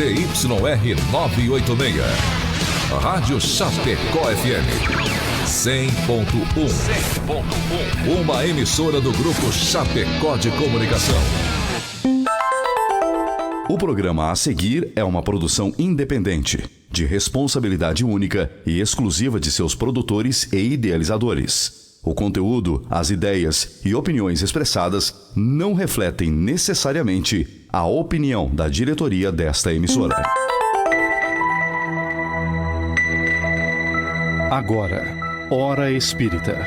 ZYR 986. Rádio Chapecó FM 100.1. Uma emissora do Grupo Chapecó de Comunicação. O programa a seguir é uma produção independente, de responsabilidade única e exclusiva de seus produtores e idealizadores. O conteúdo, as ideias e opiniões expressadas não refletem necessariamente a opinião da diretoria desta emissora. Agora, Hora Espírita.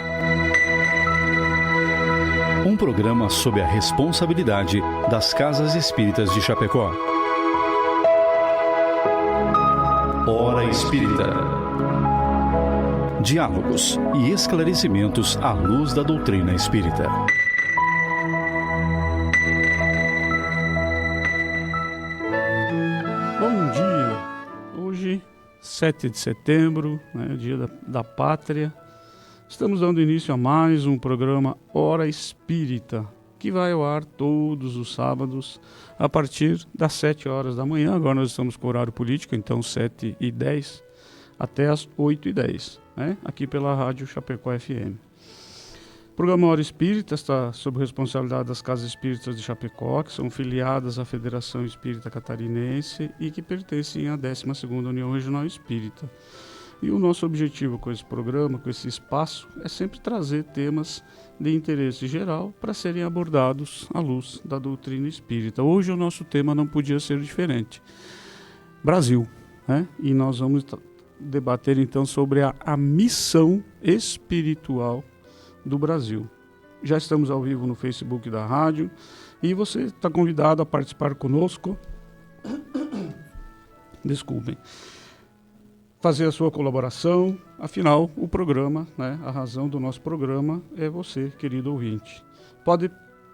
Um programa sob a responsabilidade das Casas Espíritas de Chapecó. Hora Espírita. Diálogos e esclarecimentos à luz da doutrina espírita. Bom dia. Hoje, 7 de setembro, dia da Pátria. Estamos dando início a mais um programa Hora Espírita, que vai ao ar todos os sábados a partir das 7 horas da manhã. Agora nós estamos com horário político, então 7h10 até as 8h10, aqui pela Rádio Chapecó FM. O programa Hora Espírita está sob responsabilidade das Casas Espíritas de Chapecó, que são filiadas à Federação Espírita Catarinense e que pertencem à 12ª União Regional Espírita. E o nosso objetivo com esse programa, com esse espaço, é sempre trazer temas de interesse geral para serem abordados à luz da doutrina espírita. Hoje o nosso tema não podia ser diferente. Brasil, E nós vamos debater então sobre a missão espiritual do Brasil. Já estamos ao vivo no Facebook da rádio e você está convidado a participar conosco. Desculpem. Fazer a sua colaboração, afinal, o programa, a razão do nosso programa é você, querido ouvinte. Pode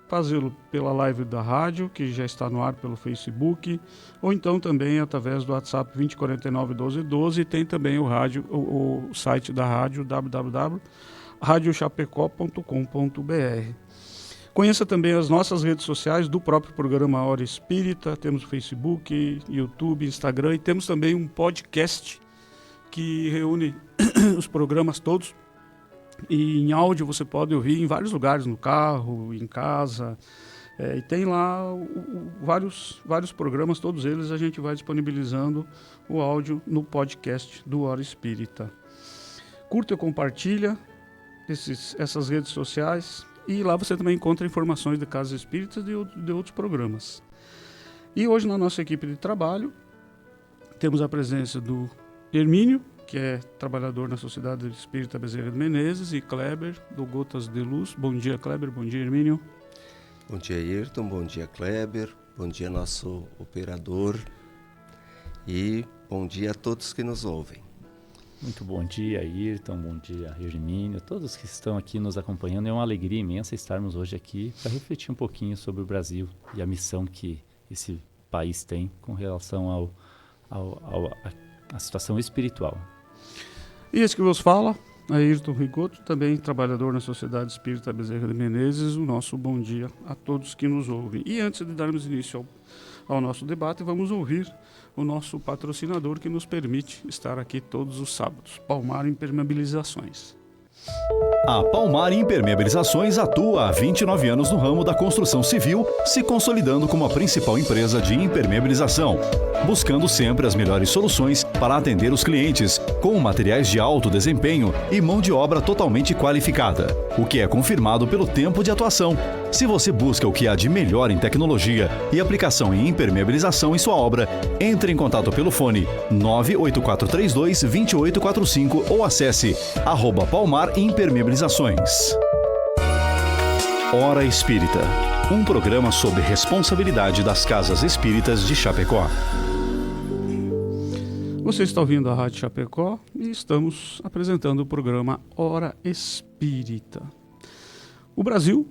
fazê-lo pela live da rádio, que já está no ar pelo Facebook, ou então também através do WhatsApp 2049-1212, e tem também o site da rádio, www.radiochapecó.com.br. Conheça também as nossas redes sociais do próprio programa Hora Espírita, temos o Facebook, YouTube, Instagram, e temos também um podcast que reúne os programas todos, e em áudio você pode ouvir em vários lugares, no carro, em casa, e tem lá vários programas, todos eles a gente vai disponibilizando o áudio no podcast do Hora Espírita. Curta e compartilha essas redes sociais, e lá você também encontra informações de Casas Espíritas e de outros programas. E hoje na nossa equipe de trabalho temos a presença do Hermínio, que é trabalhador na Sociedade Espírita Bezerra de Menezes, e Kleber, do Gotas de Luz. Bom dia, Kleber. Bom dia, Hermínio. Bom dia, Ayrton. Bom dia, Kleber. Bom dia, nosso operador. E bom dia a todos que nos ouvem. Muito bom dia, Ayrton. Bom dia, Hermínio. Todos que estão aqui nos acompanhando. É uma alegria imensa estarmos hoje aqui para refletir um pouquinho sobre o Brasil e a missão que esse país tem com relação à situação espiritual. E esse que vos fala, Ayrton Rigoto, também trabalhador na Sociedade Espírita Bezerra de Menezes. O nosso bom dia a todos que nos ouvem. E antes de darmos início ao nosso debate, vamos ouvir o nosso patrocinador que nos permite estar aqui todos os sábados, Palmar Impermeabilizações. A Palmar Impermeabilizações atua há 29 anos no ramo da construção civil, se consolidando como a principal empresa de impermeabilização, buscando sempre as melhores soluções para atender os clientes, com materiais de alto desempenho e mão de obra totalmente qualificada, o que é confirmado pelo tempo de atuação. Se você busca o que há de melhor em tecnologia e aplicação em impermeabilização em sua obra, entre em contato pelo fone 98432-2845 ou acesse @Palmar Impermeabilizações. Hora Espírita, um programa sob responsabilidade das Casas Espíritas de Chapecó. Você está ouvindo a Rádio Chapecó e estamos apresentando o programa Hora Espírita. O Brasil,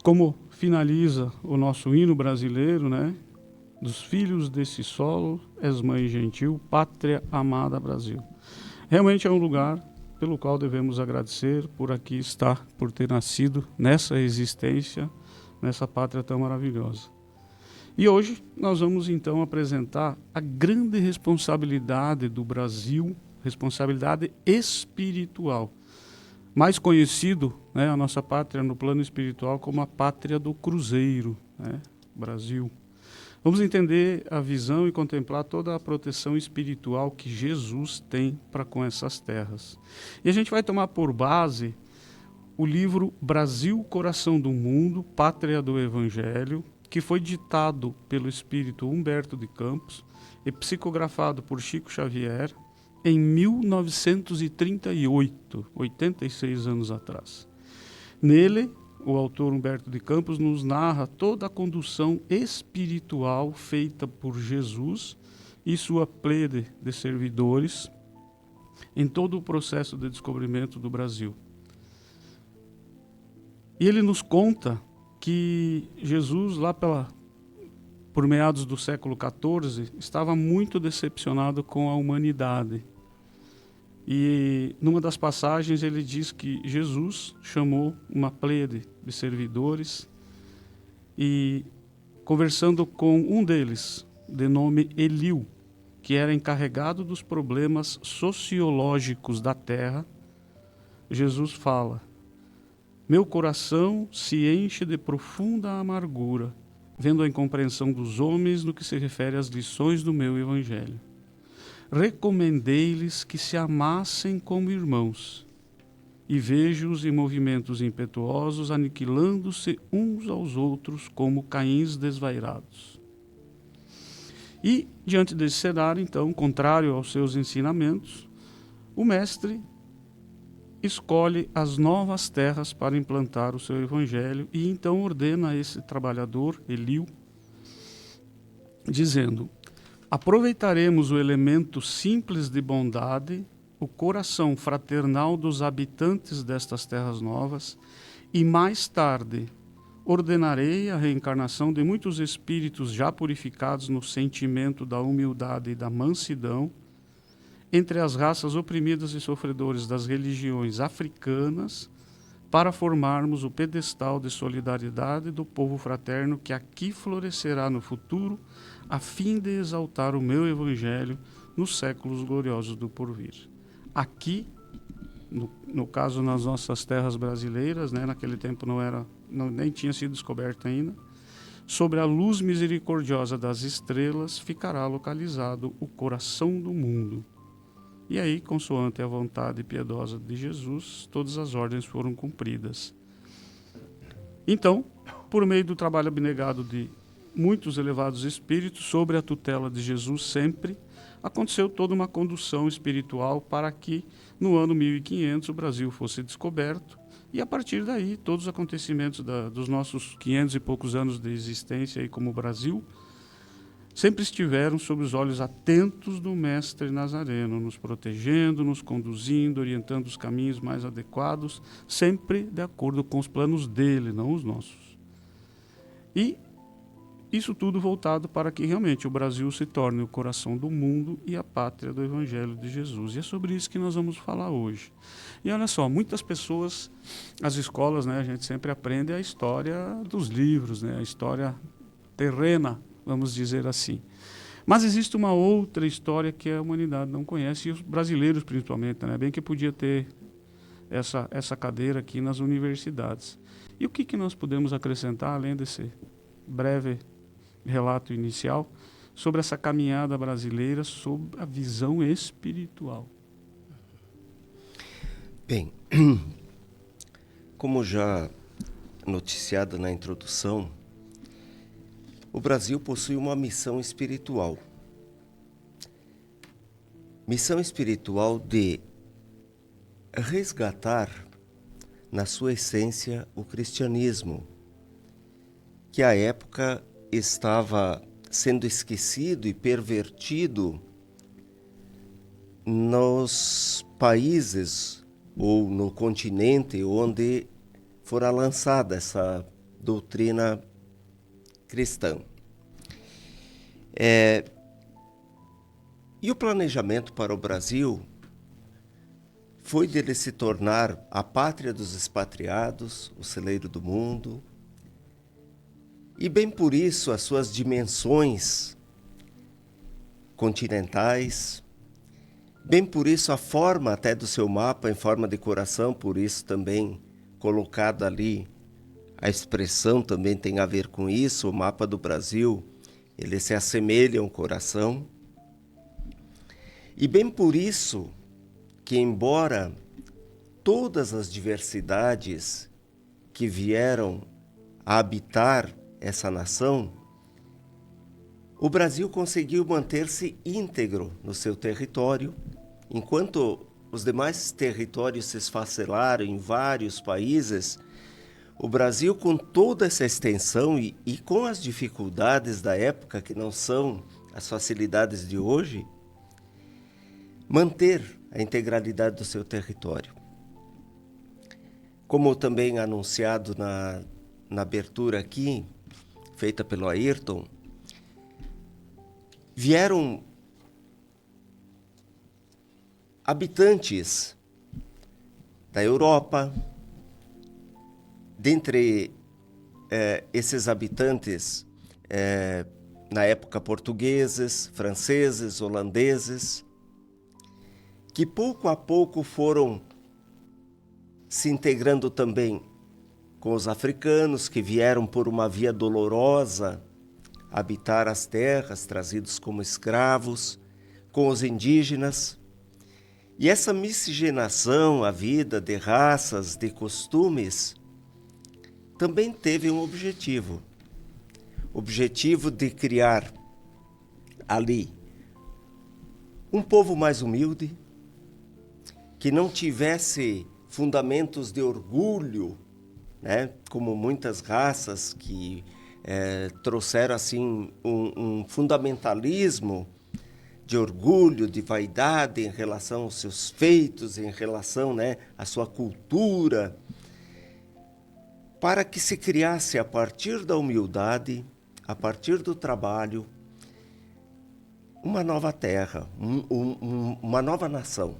como finaliza o nosso hino brasileiro, dos filhos desse solo, és mãe gentil, pátria amada Brasil. Realmente é um lugar pelo qual devemos agradecer por aqui estar, por ter nascido nessa existência, nessa pátria tão maravilhosa. E hoje nós vamos então apresentar a grande responsabilidade do Brasil, responsabilidade espiritual, mais conhecido, né, a nossa pátria no plano espiritual como a pátria do Cruzeiro, né, Brasil. Vamos entender a visão e contemplar toda a proteção espiritual que Jesus tem para com essas terras. E a gente vai tomar por base o livro Brasil, Coração do Mundo, Pátria do Evangelho, que foi ditado pelo espírito Humberto de Campos e psicografado por Chico Xavier em 1938, 86 anos atrás. Nele, o autor Humberto de Campos nos narra toda a condução espiritual feita por Jesus e sua plede de servidores em todo o processo de descobrimento do Brasil. E ele nos conta que Jesus, lá por meados do século XIV, estava muito decepcionado com a humanidade. E numa das passagens ele diz que Jesus chamou uma plede de servidores e, conversando com um deles, de nome Eliu, que era encarregado dos problemas sociológicos da terra, Jesus fala: meu coração se enche de profunda amargura, vendo a incompreensão dos homens no que se refere às lições do meu evangelho. Recomendei-lhes que se amassem como irmãos, e vejo-os em movimentos impetuosos, aniquilando-se uns aos outros como Caíns desvairados. E, diante desse cenário, então, contrário aos seus ensinamentos, o mestre escolhe as novas terras para implantar o seu evangelho e então ordena a esse trabalhador, Eliu, dizendo: aproveitaremos o elemento simples de bondade, o coração fraternal dos habitantes destas terras novas, e mais tarde ordenarei a reencarnação de muitos espíritos já purificados no sentimento da humildade e da mansidão, entre as raças oprimidas e sofredores das religiões africanas, para formarmos o pedestal de solidariedade do povo fraterno que aqui florescerá no futuro, a fim de exaltar o meu evangelho nos séculos gloriosos do porvir. Aqui, no caso nas nossas terras brasileiras, né, naquele tempo nem tinha sido descoberto ainda, sobre a luz misericordiosa das estrelas ficará localizado o coração do mundo. E aí, consoante a vontade piedosa de Jesus, todas as ordens foram cumpridas. Então, por meio do trabalho abnegado de muitos elevados espíritos, sobre a tutela de Jesus sempre, aconteceu toda uma condução espiritual para que, no ano 1500, o Brasil fosse descoberto, e a partir daí, todos os acontecimentos dos nossos 500 e poucos anos de existência aí como Brasil, sempre estiveram sob os olhos atentos do Mestre Nazareno, nos protegendo, nos conduzindo, orientando os caminhos mais adequados, sempre de acordo com os planos dele, não os nossos. E isso tudo voltado para que realmente o Brasil se torne o coração do mundo e a pátria do Evangelho de Jesus. E é sobre isso que nós vamos falar hoje. E olha só, muitas pessoas, as escolas, né, a gente sempre aprende a história dos livros, né, a história terrena, vamos dizer assim. Mas existe uma outra história que a humanidade não conhece, e os brasileiros principalmente, né? Bem que podia ter essa cadeira aqui nas universidades. E o que nós podemos acrescentar, além desse breve relato inicial, sobre essa caminhada brasileira, sobre a visão espiritual? Bem, como já noticiado na introdução, o Brasil possui uma missão espiritual. Missão espiritual de resgatar, na sua essência, o cristianismo, que à época estava sendo esquecido e pervertido nos países ou no continente onde fora lançada essa doutrina cristã. E o planejamento para o Brasil foi dele se tornar a pátria dos expatriados, o celeiro do mundo, E bem por isso as suas dimensões continentais, bem por isso a forma até do seu mapa em forma de coração, por isso também colocado ali, a expressão também tem a ver com isso, o mapa do Brasil, ele se assemelha a um coração. E bem por isso que, embora todas as diversidades que vieram a habitar essa nação, o Brasil conseguiu manter-se íntegro no seu território, enquanto os demais territórios se esfacelaram em vários países. O Brasil, com toda essa extensão e com as dificuldades da época, que não são as facilidades de hoje, manter a integralidade do seu território. Como também anunciado na abertura aqui, feita pelo Ayrton, vieram habitantes da Europa. Dentre esses habitantes, na época portugueses, franceses, holandeses, que pouco a pouco foram se integrando também com os africanos, que vieram por uma via dolorosa habitar as terras, trazidos como escravos, com os indígenas. E essa miscigenação, a vida de raças, de costumes, também teve um objetivo de criar ali um povo mais humilde, que não tivesse fundamentos de orgulho, né, como muitas raças que trouxeram assim um fundamentalismo de orgulho, de vaidade em relação aos seus feitos, em relação, né, à sua cultura, para que se criasse, a partir da humildade, a partir do trabalho, uma nova terra, uma nova nação,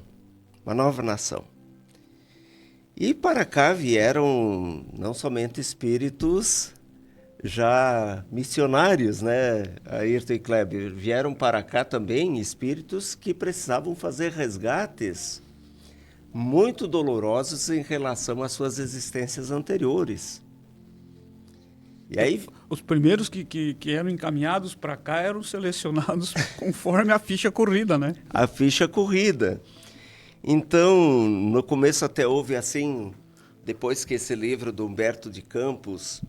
E para cá vieram não somente espíritos já missionários, né, Ayrton e Kleber, vieram para cá também espíritos que precisavam fazer resgates muito dolorosos em relação às suas existências anteriores. E aí, os primeiros que eram encaminhados para cá eram selecionados conforme a ficha corrida, né? A ficha corrida. Então, no começo até houve assim, depois que esse livro do Humberto de Campos,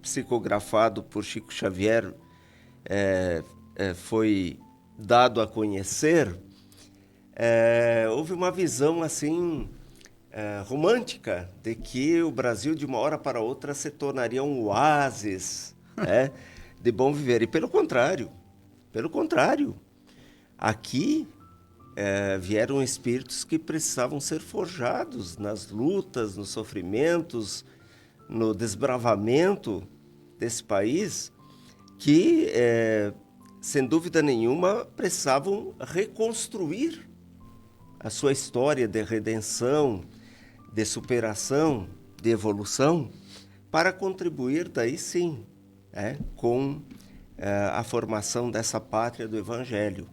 psicografado por Chico Xavier, foi dado a conhecer, houve uma visão assim romântica de que o Brasil de uma hora para outra se tornaria um oásis, né, de bom viver. E pelo contrário, aqui vieram espíritos que precisavam ser forjados nas lutas, nos sofrimentos, no desbravamento desse país, que, sem dúvida nenhuma, precisavam reconstruir a sua história de redenção, de superação, de evolução, para contribuir, daí sim, com a formação dessa pátria do Evangelho.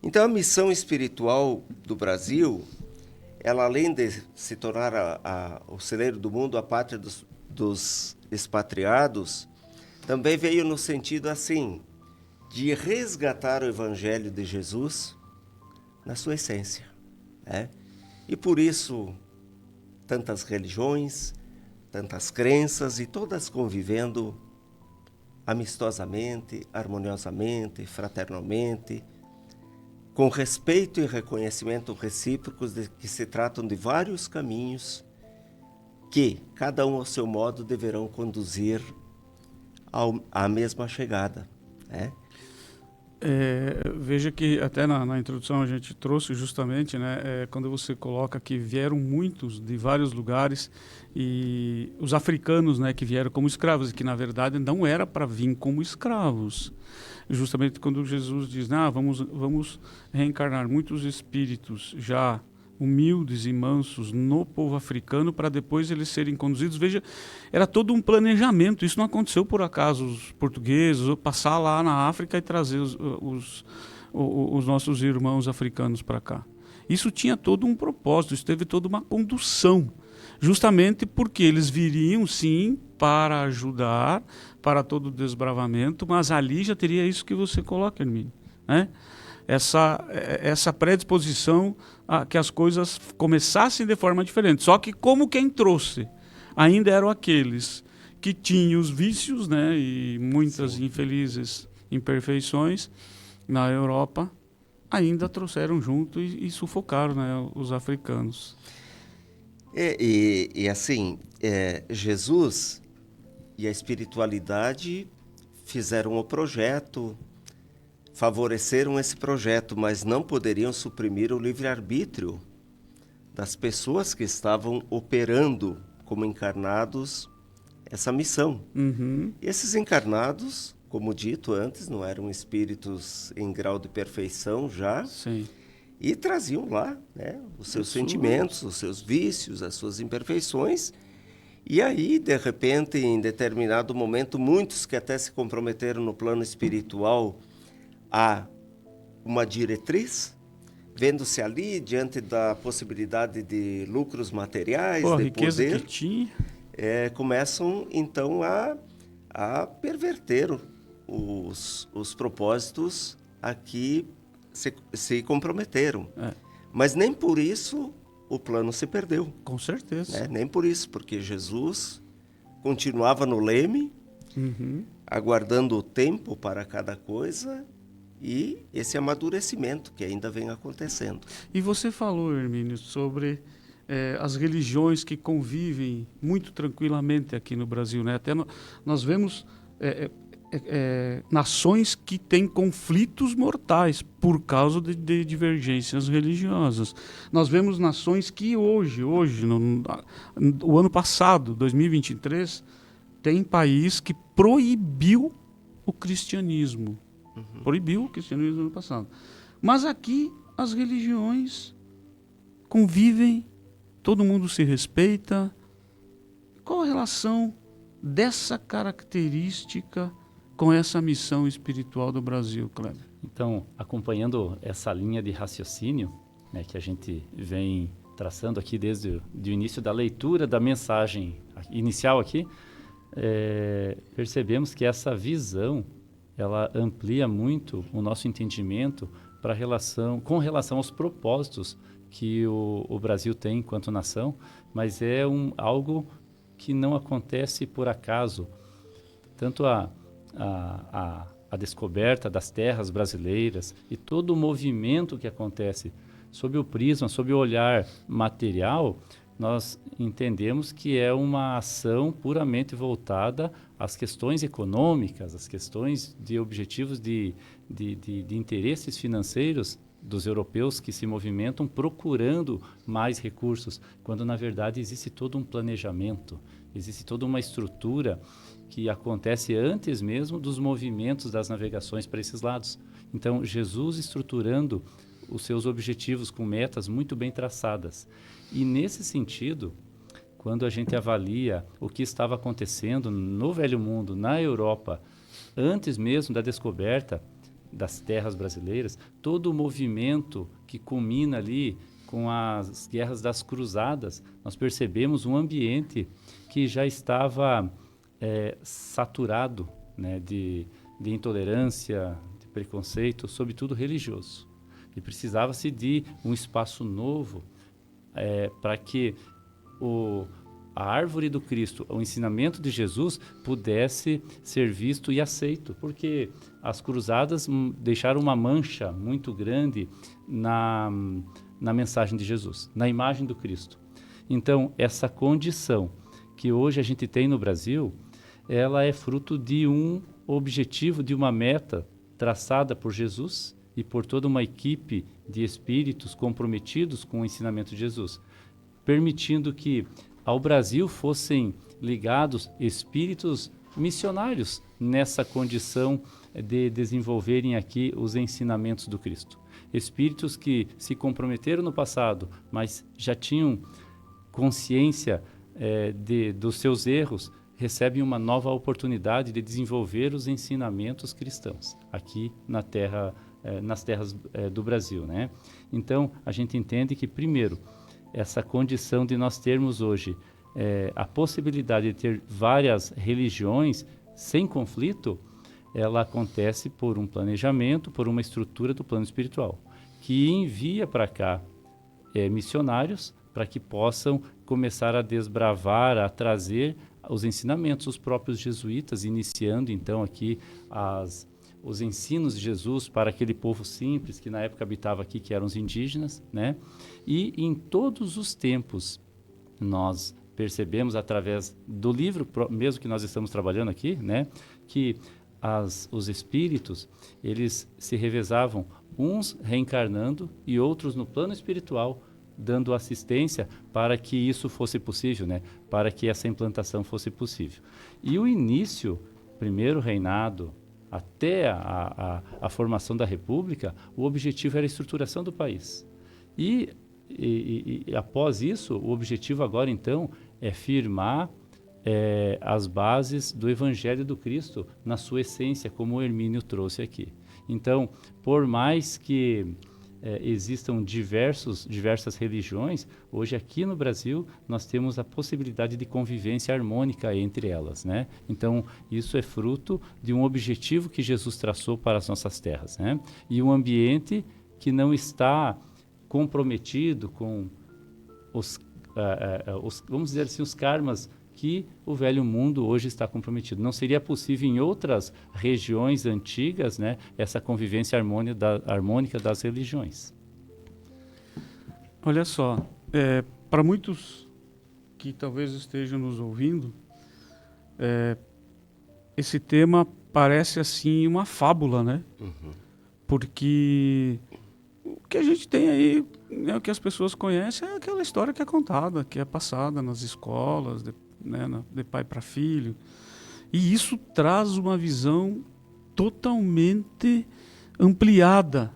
Então, a missão espiritual do Brasil, ela, além de se tornar o celeiro do mundo, a pátria dos expatriados, também veio no sentido assim, de resgatar o Evangelho de Jesus na sua essência. E por isso, tantas religiões, tantas crenças, e todas convivendo amistosamente, harmoniosamente, fraternalmente, com respeito e reconhecimento recíprocos de que se tratam de vários caminhos que, cada um ao seu modo, deverão conduzir à mesma chegada. Veja que até na introdução a gente trouxe justamente, né, quando você coloca que vieram muitos de vários lugares, e os africanos, né, que vieram como escravos, e que na verdade não era para vir como escravos. Justamente quando Jesus diz, vamos reencarnar muitos espíritos já humildes e mansos no povo africano para depois eles serem conduzidos. Veja, era todo um planejamento. Isso não aconteceu por acaso, os portugueses, passar lá na África e trazer os nossos irmãos africanos para cá. Isso tinha todo um propósito, isso teve toda uma condução. Justamente porque eles viriam, sim, para ajudar, para todo o desbravamento, mas ali já teria isso que você coloca, Hermínio, né? Essa predisposição a que as coisas começassem de forma diferente. Só que como quem trouxe ainda eram aqueles que tinham os vícios, né, e muitas infelizes imperfeições na Europa, ainda trouxeram junto e sufocaram, né, os africanos. Assim, Jesus e a espiritualidade fizeram o projeto, favoreceram esse projeto, mas não poderiam suprimir o livre-arbítrio das pessoas que estavam operando como encarnados essa missão. Uhum. Esses encarnados, como dito antes, não eram espíritos em grau de perfeição já, Sim. e traziam lá, né, os seus sentimentos, os seus vícios, as suas imperfeições. E aí, de repente, em determinado momento, muitos que até se comprometeram no plano espiritual a uma diretriz, vendo-se ali diante da possibilidade de lucros materiais, Pô, a de riqueza poder, que tinha. começam então a perverter os propósitos a que se comprometeram. Mas nem por isso o plano se perdeu. Com certeza. Nem por isso, porque Jesus continuava no leme, aguardando o tempo para cada coisa e esse amadurecimento que ainda vem acontecendo. E você falou, Hermínio, sobre as religiões que convivem muito tranquilamente aqui no Brasil, né? Até nós vemos nações que têm conflitos mortais por causa de divergências religiosas. Nós vemos nações que hoje o ano passado, 2023, tem país que proibiu o cristianismo. Proibiu o cristianismo no ano passado. Mas aqui as religiões convivem, todo mundo se respeita. Qual a relação dessa característica com essa missão espiritual do Brasil, Kleber? Então, acompanhando essa linha de raciocínio, né, que a gente vem traçando aqui desde o início da leitura da mensagem inicial aqui, percebemos que essa visão ela amplia muito o nosso entendimento com relação aos propósitos que o Brasil tem enquanto nação, mas é algo que não acontece por acaso. Tanto a descoberta das terras brasileiras e todo o movimento que acontece sob o prisma, sob o olhar material, nós entendemos que é uma ação puramente voltada às questões econômicas, às questões de objetivos de interesses financeiros dos europeus que se movimentam procurando mais recursos, quando na verdade existe todo um planejamento, existe toda uma estrutura que acontece antes mesmo dos movimentos das navegações para esses lados. Então, Jesus estruturando os seus objetivos com metas muito bem traçadas. E nesse sentido, quando a gente avalia o que estava acontecendo no Velho Mundo, na Europa, antes mesmo da descoberta das terras brasileiras, todo o movimento que culmina ali com as guerras das cruzadas, nós percebemos um ambiente que já estava saturado, né, de intolerância, de preconceito, sobretudo religioso. E precisava-se de um espaço novo para que a árvore do Cristo, o ensinamento de Jesus, pudesse ser visto e aceito, porque as cruzadas deixaram uma mancha muito grande na mensagem de Jesus, na imagem do Cristo. Então, essa condição que hoje a gente tem no Brasil, ela é fruto de um objetivo, de uma meta traçada por Jesus e por toda uma equipe de espíritos comprometidos com o ensinamento de Jesus, permitindo que ao Brasil fossem ligados espíritos missionários nessa condição de desenvolverem aqui os ensinamentos do Cristo. espíritos que se comprometeram no passado, mas já tinham consciência dos seus erros, recebem uma nova oportunidade de desenvolver os ensinamentos cristãos aqui na terra, nas terras do Brasil, né? Então, a gente entende que, primeiro, essa condição de nós termos hoje a possibilidade de ter várias religiões sem conflito, ela acontece por um planejamento, por uma estrutura do plano espiritual, que envia para cá missionários para que possam começar a desbravar, a trazer os ensinamentos, os próprios jesuítas, iniciando então aqui os ensinos de Jesus para aquele povo simples que na época habitava aqui, que eram os indígenas, né? E em todos os tempos nós percebemos através do livro, mesmo que nós estamos trabalhando aqui, né, que os espíritos, eles se revezavam, uns reencarnando e outros no plano espiritual, dando assistência para que isso fosse possível, né, para que essa implantação fosse possível. E o início, primeiro reinado, até a formação da República, o objetivo era a estruturação do país. E após isso, o objetivo agora, então, é firmar as bases do Evangelho do Cristo na sua essência, como o Hermínio trouxe aqui. Então, por mais que existam diversas religiões, hoje aqui no Brasil nós temos a possibilidade de convivência harmônica entre elas, né? Então, isso é fruto de um objetivo que Jesus traçou para as nossas terras, né? E um ambiente que não está comprometido com vamos dizer assim, os karmas que o velho mundo hoje está comprometido. Não seria possível em outras regiões antigas, né, essa convivência harmônica das religiões. Olha só, para muitos que talvez estejam nos ouvindo, esse tema parece assim uma fábula, né? Uhum. Porque o que a gente tem aí, né, o que as pessoas conhecem é aquela história que é contada, que é passada nas escolas, de pai para filho. E isso traz uma visão totalmente ampliada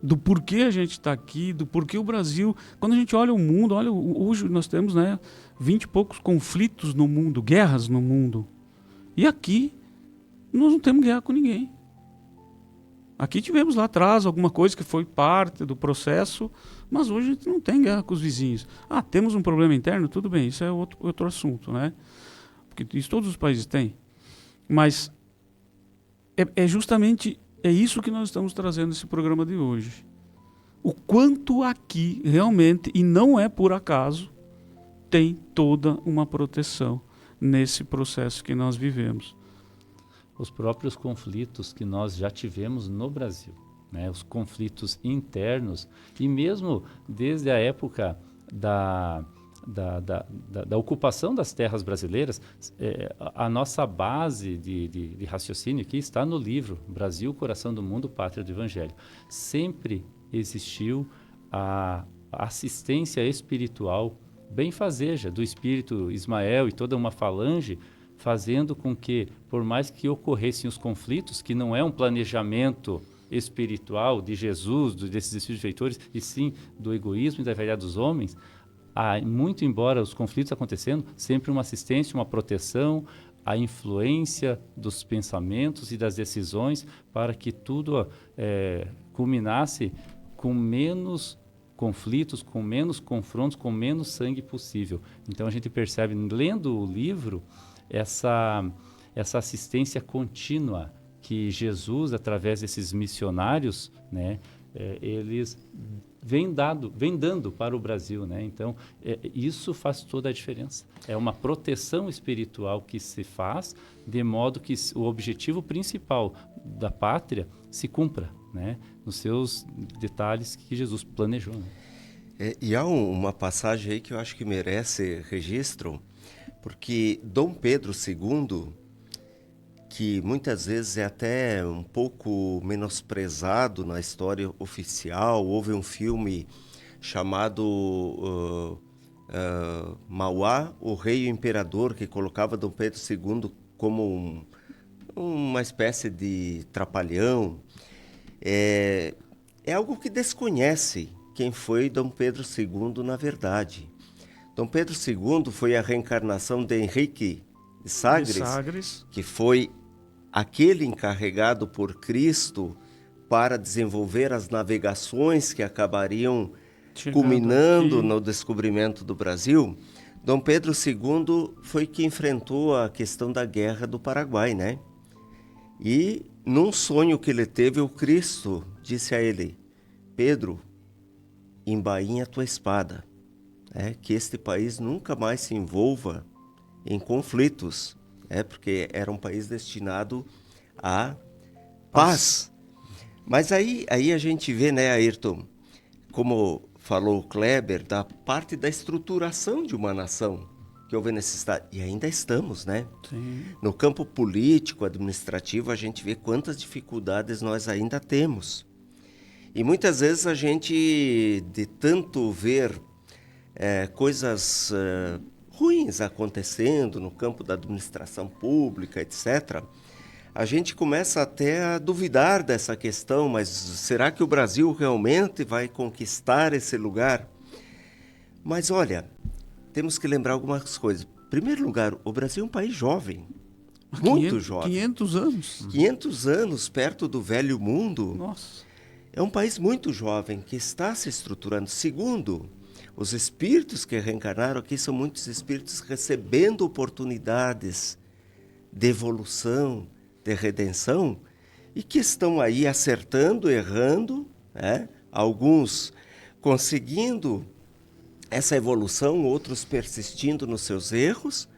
do porquê a gente está aqui, do porquê o Brasil... Quando a gente olha o mundo, hoje nós temos 20 e poucos conflitos no mundo, guerras no mundo. E aqui nós não temos guerra com ninguém. Aqui tivemos lá atrás alguma coisa que foi parte do processo, mas hoje a gente não tem guerra com os vizinhos. Temos um problema interno? Tudo bem, isso é outro assunto, né? Porque isso todos os países têm. Mas justamente isso que nós estamos trazendo nesse programa de hoje. O quanto aqui realmente, e não é por acaso, tem toda uma proteção nesse processo que nós vivemos. Os próprios conflitos que nós já tivemos no Brasil, né? Os conflitos internos, e mesmo desde a época da ocupação das terras brasileiras, a nossa base de raciocínio aqui está no livro Brasil, Coração do Mundo, Pátria do Evangelho. Sempre existiu a assistência espiritual benfazeja do espírito Ismael e toda uma falange, fazendo com que, por mais que ocorressem os conflitos, que não é um planejamento espiritual de Jesus, desses espíritos feitores, e sim do egoísmo e da vaidade dos homens, muito embora os conflitos acontecendo, sempre uma assistência, uma proteção, a influência dos pensamentos e das decisões para que tudo culminasse com menos conflitos, com menos confrontos, com menos sangue possível. Então a gente percebe, lendo o livro, essa assistência contínua que Jesus, através desses missionários, né, eles vêm dando para o Brasil, né? Então, isso faz toda a diferença. É uma proteção espiritual que se faz de modo que o objetivo principal da pátria se cumpra, né, nos seus detalhes que Jesus planejou, né? E há uma passagem aí que eu acho que merece registro, porque Dom Pedro II, que muitas vezes é até um pouco menosprezado na história oficial, houve um filme chamado Mauá, o Rei e o Imperador, que colocava Dom Pedro II como uma espécie de trapalhão. é algo que desconhece quem foi Dom Pedro II na verdade. Dom Pedro II foi a reencarnação de Henrique de Sagres, que foi aquele encarregado por Cristo para desenvolver as navegações que acabariam culminando aqui no descobrimento do Brasil. Dom Pedro II foi que enfrentou a questão da Guerra do Paraguai, né? E num sonho que ele teve, o Cristo disse a ele: Pedro, embainha a tua espada, que este país nunca mais se envolva em conflitos, porque era um país destinado à paz. Mas aí a gente vê, né, Ayrton, como falou o Kleber, da parte da estruturação de uma nação que houve necessidade. E ainda estamos, né? Sim. No campo político, administrativo, a gente vê quantas dificuldades nós ainda temos. E muitas vezes a gente, de tanto ver coisas ruins acontecendo no campo da administração pública, etc., a gente começa até a duvidar dessa questão, mas será que o Brasil realmente vai conquistar esse lugar? Mas olha, temos que lembrar algumas coisas. Em primeiro lugar, o Brasil é um país jovem, muito jovem. 500 anos. 500 anos perto do velho mundo. Nossa. É um país muito jovem que está se estruturando. Segundo, os espíritos que reencarnaram aqui são muitos espíritos recebendo oportunidades de evolução, de redenção, e que estão aí acertando, errando, alguns conseguindo essa evolução, outros persistindo nos seus erros,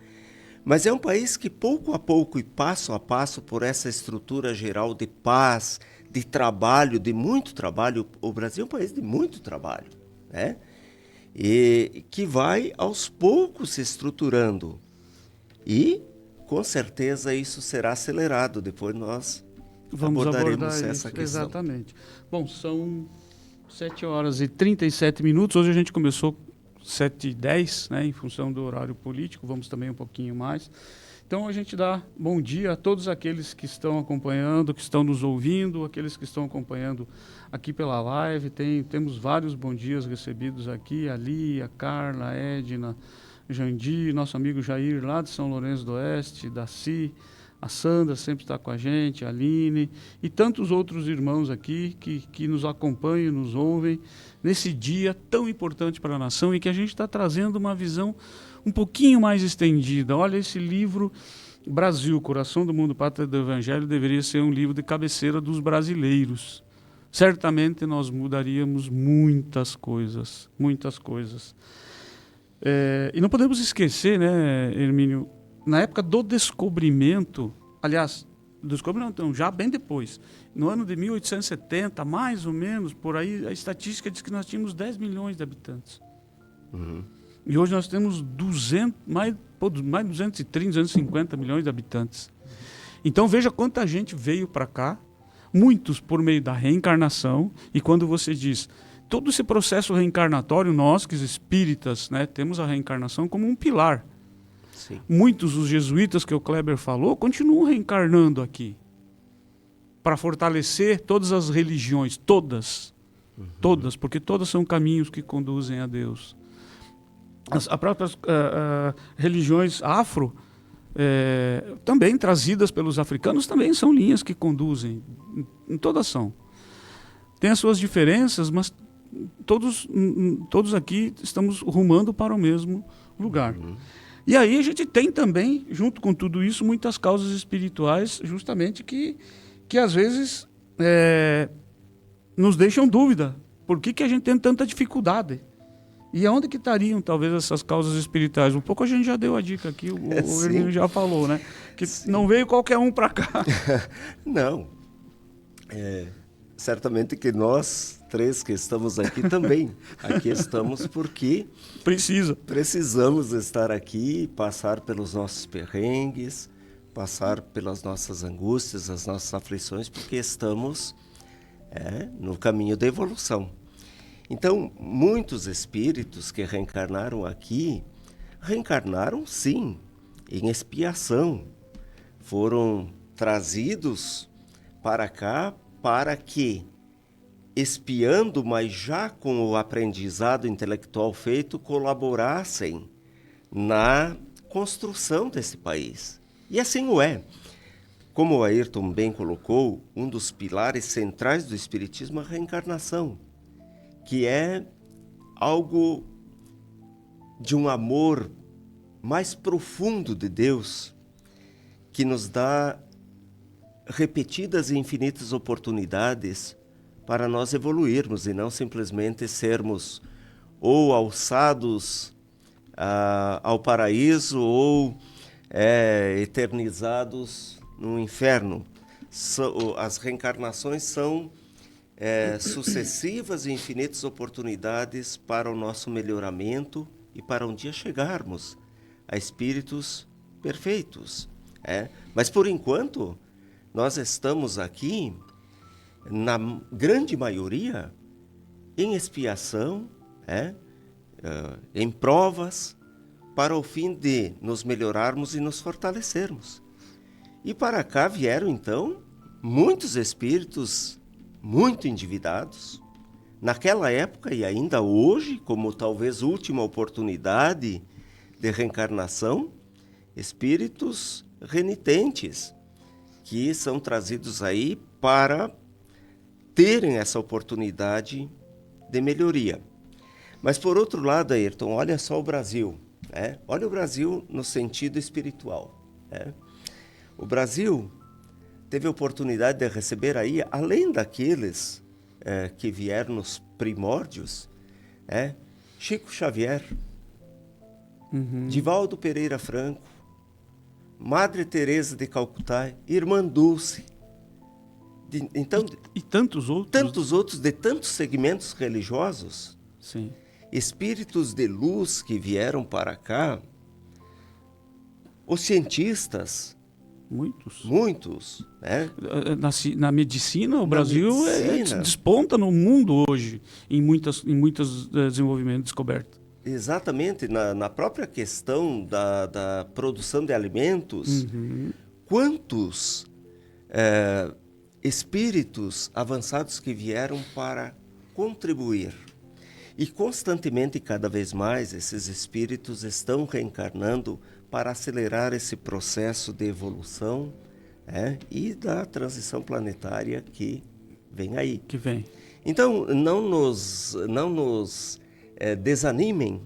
mas é um país que pouco a pouco e passo a passo, por essa estrutura geral de paz, de trabalho, de muito trabalho, o Brasil é um país de muito trabalho, e que vai aos poucos se estruturando, e com certeza isso será acelerado. Depois nós abordaremos essa questão. Exatamente. Bom, são 7h37. Hoje a gente começou 7h10, em função do horário político. Vamos também um pouquinho mais. Então a gente dá bom dia a todos aqueles que estão acompanhando, que estão nos ouvindo, aqueles que estão acompanhando aqui pela live. Temos vários bom dias recebidos aqui. A Lia, a Carla, a Edna, Jandir, nosso amigo Jair lá de São Lourenço do Oeste, Daci, a Sandra sempre está com a gente, a Aline e tantos outros irmãos aqui que nos acompanham, nos ouvem nesse dia tão importante para a nação e que a gente está trazendo uma visão um pouquinho mais estendida. Olha, esse livro, Brasil, Coração do Mundo, Pátria do Evangelho, deveria ser um livro de cabeceira dos brasileiros. Certamente nós mudaríamos muitas coisas, muitas coisas. E não podemos esquecer, né, Hermínio, na época do descobrimento, aliás, então, já bem depois, no ano de 1870, mais ou menos, por aí, a estatística diz que nós tínhamos 10 milhões de habitantes. Uhum. E hoje nós temos mais de 230, 250 milhões de habitantes. Então veja quanta gente veio para cá, muitos por meio da reencarnação, e quando você diz... Todo esse processo reencarnatório, nós, que os espíritas, temos a reencarnação como um pilar. Sim. Muitos, os jesuítas que o Kleber falou, continuam reencarnando aqui. Para fortalecer todas as religiões, todas. Uhum. Todas, porque todas são caminhos que conduzem a Deus. As próprias religiões afro, também trazidas pelos africanos, também são linhas que conduzem. Todas são. Tem as suas diferenças, mas... Todos aqui estamos rumando para o mesmo lugar. Uhum. E aí a gente tem também, junto com tudo isso, muitas causas espirituais, justamente que às vezes nos deixam dúvida. Por que a gente tem tanta dificuldade? E aonde que estariam, talvez, essas causas espirituais? Um pouco a gente já deu a dica aqui, o Hermínio já falou, né? Que sim, não veio qualquer um para cá. Não. Certamente que nós... três que estamos aqui também. Aqui estamos porque precisamos estar aqui, passar pelos nossos perrengues, passar pelas nossas angústias, as nossas aflições, porque estamos no caminho da evolução. Então, muitos espíritos que reencarnaram aqui, reencarnaram sim, em expiação. Foram trazidos para cá para que espiando, mas já com o aprendizado intelectual feito, colaborassem na construção desse país. E assim o é. Como o Ayrton bem colocou, um dos pilares centrais do Espiritismo é a reencarnação, que é algo de um amor mais profundo de Deus, que nos dá repetidas e infinitas oportunidades para nós evoluirmos e não simplesmente sermos ou alçados ao paraíso ou eternizados no inferno. As reencarnações são sucessivas e infinitas oportunidades para o nosso melhoramento e para um dia chegarmos a espíritos perfeitos. Mas, por enquanto, nós estamos aqui, na grande maioria, em expiação, em provas, para o fim de nos melhorarmos e nos fortalecermos. E para cá vieram, então, muitos espíritos muito endividados. Naquela época e ainda hoje, como talvez última oportunidade de reencarnação, espíritos renitentes, que são trazidos aí para terem essa oportunidade de melhoria. Mas, por outro lado, Ayrton, olha só o Brasil. Olha o Brasil no sentido espiritual. O Brasil teve a oportunidade de receber aí, além daqueles que vieram nos primórdios, Chico Xavier, Divaldo Pereira Franco, Madre Teresa de Calcutá, Irmã Dulce. Então, e tantos outros. Tantos outros de tantos segmentos religiosos. Sim. Espíritos de luz que vieram para cá. Os cientistas. Muitos. Na medicina, o Brasil desponta no mundo hoje em muitos desenvolvimentos, descobertas. Exatamente, na própria questão da produção de alimentos, quantos espíritos avançados que vieram para contribuir. E constantemente, cada vez mais, esses espíritos estão reencarnando para acelerar esse processo de evolução e da transição planetária que vem aí. Então, não nos desanimem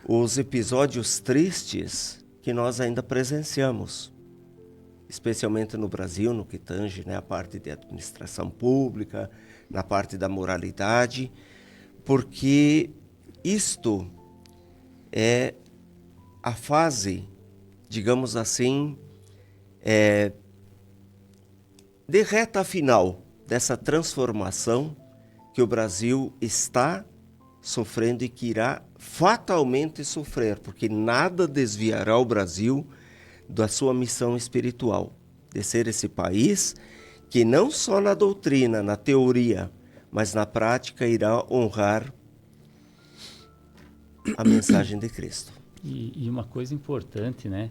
os episódios tristes que nós ainda presenciamos, especialmente no Brasil, no que tange a parte de administração pública, na parte da moralidade, porque isto é a fase, digamos assim, de reta final dessa transformação que o Brasil está sofrendo e que irá fatalmente sofrer, porque nada desviará o Brasil da sua missão espiritual, de ser esse país que não só na doutrina, na teoria, mas na prática irá honrar a mensagem de Cristo. E uma coisa importante, né?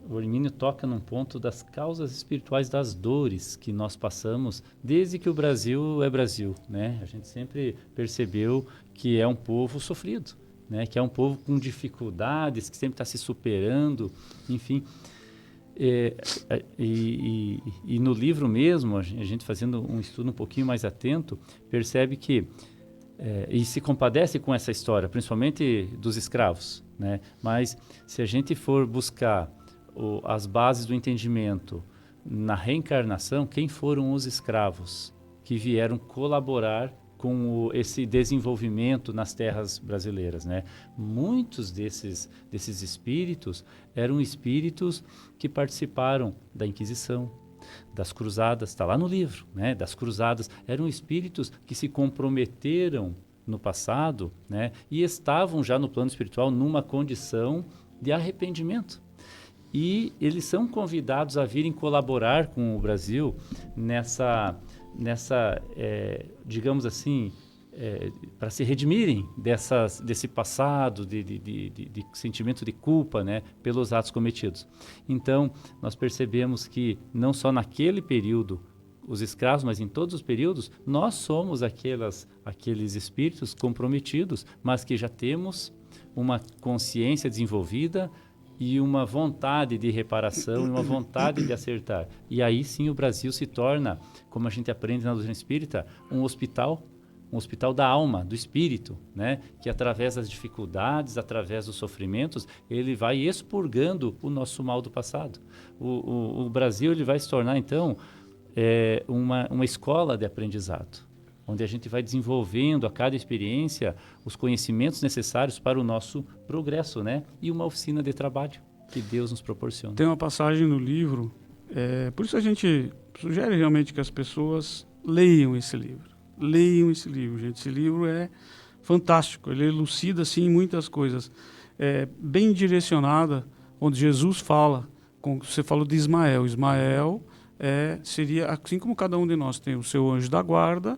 O Hermínio toca num ponto das causas espirituais das dores que nós passamos desde que o Brasil é Brasil, né? A gente sempre percebeu que é um povo sofrido, né? Que é um povo com dificuldades, que sempre está se superando, enfim. E no livro mesmo, a gente fazendo um estudo um pouquinho mais atento, percebe que, e se compadece com essa história, principalmente dos escravos, né? Mas se a gente for buscar as bases do entendimento na reencarnação, quem foram os escravos que vieram colaborar com esse desenvolvimento nas terras brasileiras, né? Muitos desses espíritos eram espíritos que participaram da Inquisição, das cruzadas, está lá no livro, né? Das cruzadas, eram espíritos que se comprometeram no passado, né? E estavam já no plano espiritual numa condição de arrependimento. E eles são convidados a virem colaborar com o Brasil nessa digamos assim, para se redimirem desse passado, de sentimento de culpa, né, pelos atos cometidos. Então, nós percebemos que não só naquele período os escravos, mas em todos os períodos, nós somos aqueles espíritos comprometidos, mas que já temos uma consciência desenvolvida e uma vontade de reparação e uma vontade de acertar. E aí sim o Brasil se torna, como a gente aprende na doutrina espírita, um hospital da alma, do espírito, né? Que através das dificuldades, através dos sofrimentos, ele vai expurgando o nosso mal do passado. O Brasil ele vai se tornar, então, uma escola de aprendizado, onde a gente vai desenvolvendo a cada experiência os conhecimentos necessários para o nosso progresso, né? E uma oficina de trabalho que Deus nos proporciona. Tem uma passagem no livro, por isso a gente sugere realmente que as pessoas leiam esse livro. Leiam esse livro, gente. Esse livro é fantástico, ele elucida assim, muitas coisas. Bem direcionada, onde Jesus fala, você falou de Ismael. Ismael seria, assim como cada um de nós tem o seu anjo da guarda,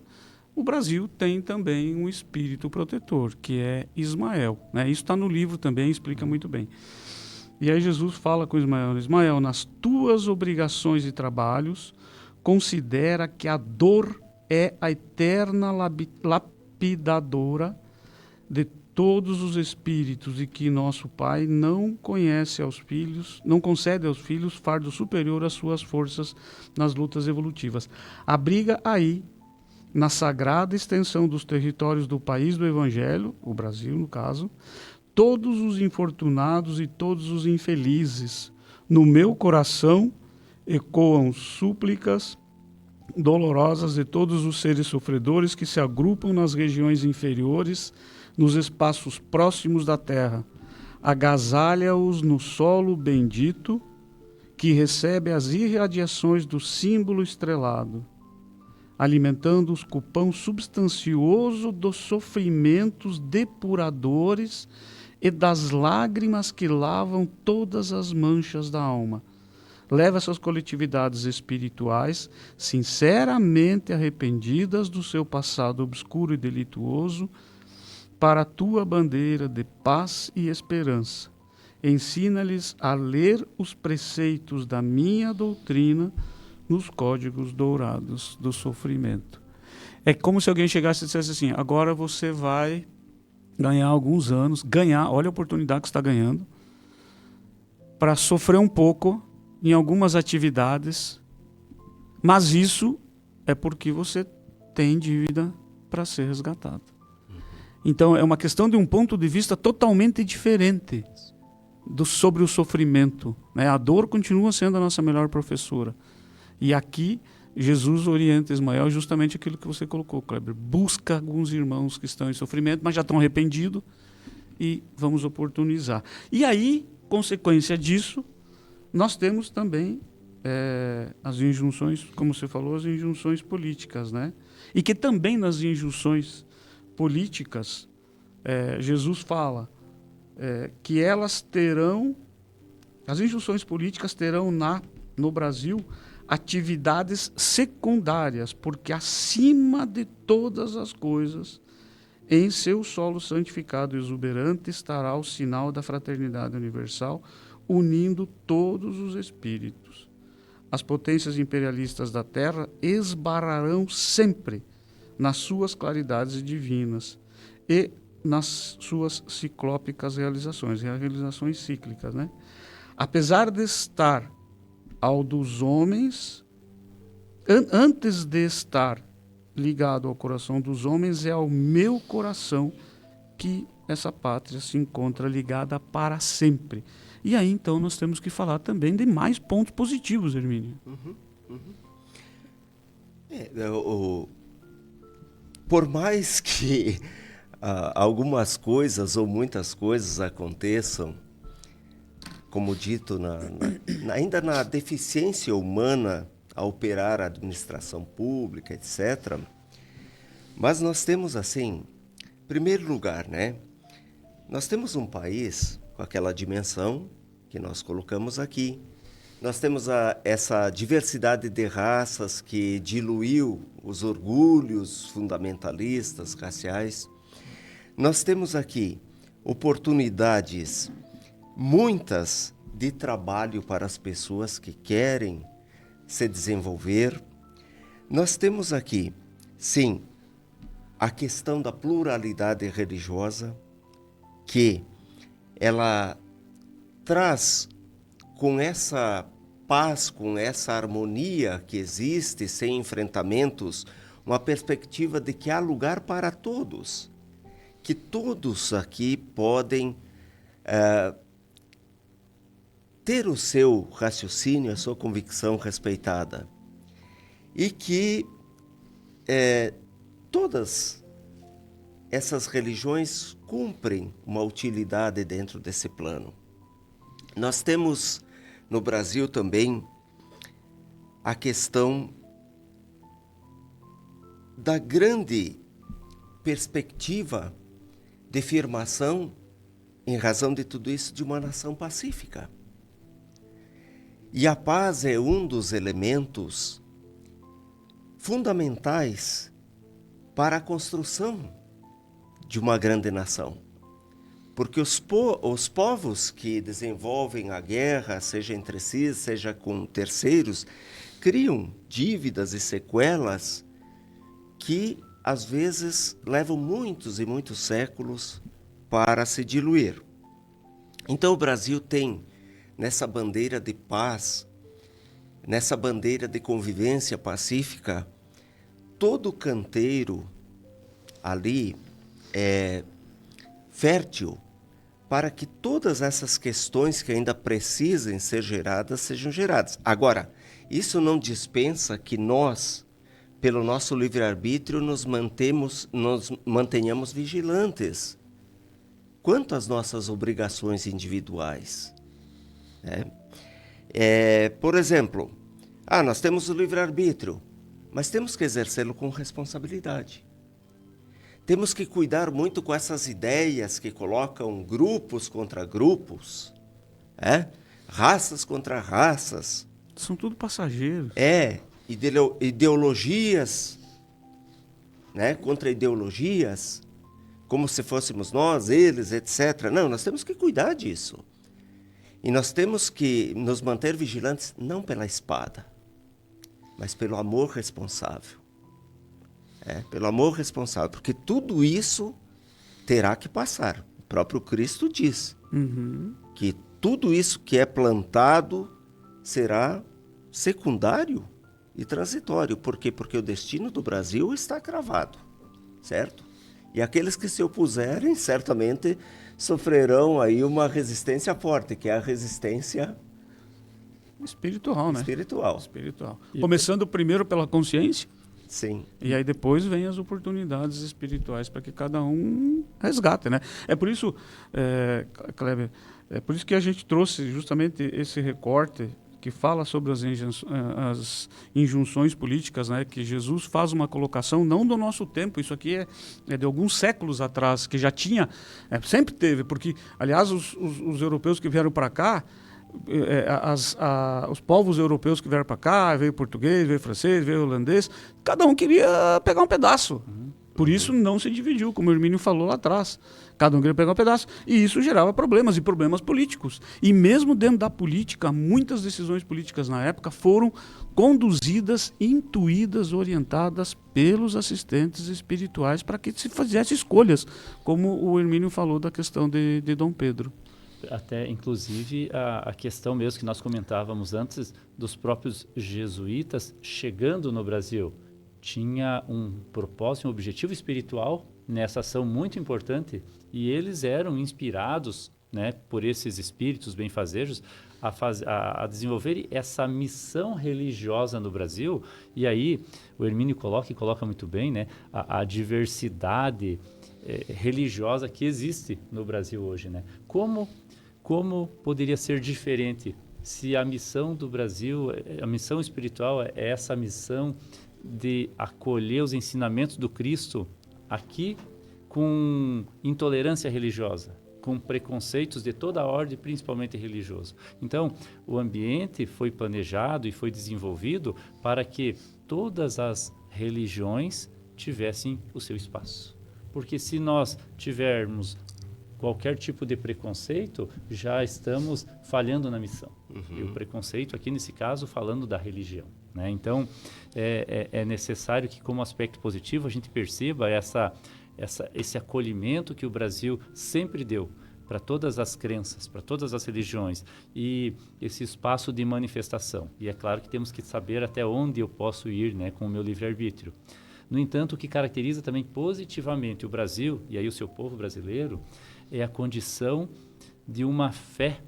o Brasil tem também um espírito protetor, que é Ismael, né? Isso está no livro também, explica muito bem. E aí Jesus fala com Ismael: Ismael, nas tuas obrigações e trabalhos, considera que a dor é a eterna lapidadora de todos os espíritos, e que nosso Pai não concede aos filhos fardo superior às suas forças nas lutas evolutivas. Abriga aí, na sagrada extensão dos territórios do país do Evangelho, o Brasil no caso, todos os infortunados e todos os infelizes. No meu coração ecoam súplicas dolorosas de todos os seres sofredores que se agrupam nas regiões inferiores, nos espaços próximos da terra. Agasalha-os no solo bendito, que recebe as irradiações do símbolo estrelado, alimentando-os com o pão substancioso dos sofrimentos depuradores e das lágrimas que lavam todas as manchas da alma. Leva essas coletividades espirituais, sinceramente arrependidas do seu passado obscuro e delituoso, para a tua bandeira de paz e esperança. Ensina-lhes a ler os preceitos da minha doutrina nos códigos dourados do sofrimento. É como se alguém chegasse e dissesse assim: agora você vai ganhar alguns anos, olha a oportunidade que você está ganhando, para sofrer um pouco em algumas atividades, mas isso é porque você tem dívida para ser resgatado. Então é uma questão de um ponto de vista totalmente diferente sobre o sofrimento, né? A dor continua sendo a nossa melhor professora. E aqui Jesus orienta Ismael justamente aquilo que você colocou, Kleber. Busca alguns irmãos que estão em sofrimento, mas já estão arrependidos, e vamos oportunizar. E aí, consequência disso, nós temos também as injunções, como você falou, as injunções políticas, né? E que também nas injunções políticas, Jesus fala que elas terão, as injunções políticas terão no Brasil atividades secundárias, porque acima de todas as coisas, em seu solo santificado e exuberante estará o sinal da fraternidade universal, unindo todos os espíritos. As potências imperialistas da Terra esbarrarão sempre nas suas claridades divinas e nas suas ciclópicas realizações cíclicas, né? Apesar de estar ao dos homens, antes de estar ligado ao coração dos homens, é ao meu coração que essa pátria se encontra ligada para sempre. E aí, então, nós temos que falar também de mais pontos positivos, Hermínio. Por mais que algumas coisas ou muitas coisas aconteçam, como dito, ainda na deficiência humana a operar a administração pública, etc. Mas nós temos, assim, em primeiro lugar, né? Nós temos um país com aquela dimensão que nós colocamos aqui. Nós temos essa diversidade de raças que diluiu os orgulhos fundamentalistas, raciais. Nós temos aqui oportunidades muitas de trabalho para as pessoas que querem se desenvolver. Nós temos aqui, sim, a questão da pluralidade religiosa, que ela traz com essa paz, com essa harmonia que existe, sem enfrentamentos, uma perspectiva de que há lugar para todos, que todos aqui podem ter o seu raciocínio, a sua convicção respeitada, e que todas essas religiões cumprem uma utilidade dentro desse plano. Nós temos no Brasil também a questão da grande perspectiva de firmação, em razão de tudo isso, de uma nação pacífica. E a paz é um dos elementos fundamentais para a construção de uma grande nação. Porque os povos que desenvolvem a guerra, seja entre si, seja com terceiros, criam dívidas e sequelas que, às vezes, levam muitos e muitos séculos para se diluir. Então, o Brasil tem, nessa bandeira de paz, nessa bandeira de convivência pacífica, todo o canteiro ali é fértil para que todas essas questões que ainda precisem ser geradas, sejam geradas. Agora, isso não dispensa que nós, pelo nosso livre-arbítrio, nos mantenhamos vigilantes quanto às nossas obrigações individuais. Por exemplo, nós temos o livre-arbítrio, mas temos que exercê-lo com responsabilidade. Temos que cuidar muito com essas ideias que colocam grupos contra grupos, raças contra raças. São tudo passageiros. Ideologias, contra ideologias, como se fôssemos nós, eles, etc. Não, nós temos que cuidar disso. E nós temos que nos manter vigilantes, não pela espada, mas pelo amor responsável. Pelo amor responsável, porque tudo isso terá que passar. O próprio Cristo diz que tudo isso que é plantado será secundário e transitório. Por quê? Porque o destino do Brasil está cravado, certo? E aqueles que se opuserem, certamente, sofrerão aí uma resistência forte, que é a resistência espiritual, né? Espiritual. Começando primeiro pela consciência. Sim. E aí depois vem as oportunidades espirituais para que cada um resgate, né? É por isso, Kleber, é por isso que a gente trouxe justamente esse recorte que fala sobre as injunções políticas, né? Que Jesus faz uma colocação não do nosso tempo, isso aqui é de alguns séculos atrás, que já tinha, sempre teve, porque, aliás, os europeus que vieram para cá, os povos europeus que vieram para cá, veio português, veio francês, veio holandês, cada um queria pegar um pedaço. Por isso não se dividiu, como o Hermínio falou lá atrás. Cada um queria pegar um pedaço. E isso gerava problemas, e problemas políticos. E mesmo dentro da política, muitas decisões políticas na época foram conduzidas, intuídas, orientadas pelos assistentes espirituais para que se fizesse escolhas, como o Hermínio falou da questão de Dom Pedro. Até, inclusive, a questão mesmo que nós comentávamos antes dos próprios jesuítas chegando no Brasil. Tinha um propósito, um objetivo espiritual nessa ação muito importante, e eles eram inspirados, né, por esses espíritos benfazejos a desenvolver essa missão religiosa no Brasil. E aí o Hermínio coloca muito bem, né, a diversidade religiosa que existe no Brasil hoje, né? Como poderia ser diferente se a missão do Brasil, a missão espiritual é essa missão de acolher os ensinamentos do Cristo aqui com intolerância religiosa, com preconceitos de toda a ordem, principalmente religioso. Então, o ambiente foi planejado e foi desenvolvido para que todas as religiões tivessem o seu espaço. Porque se nós tivermos qualquer tipo de preconceito, já estamos falhando na missão. E o preconceito aqui, nesse caso, falando da religião, né? Então, é necessário que, como aspecto positivo, a gente perceba esse acolhimento que o Brasil sempre deu para todas as crenças, para todas as religiões, e esse espaço de manifestação. E é claro que temos que saber até onde eu posso ir, né, com o meu livre-arbítrio. No entanto, o que caracteriza também positivamente o Brasil, e aí o seu povo brasileiro, é a condição de uma fé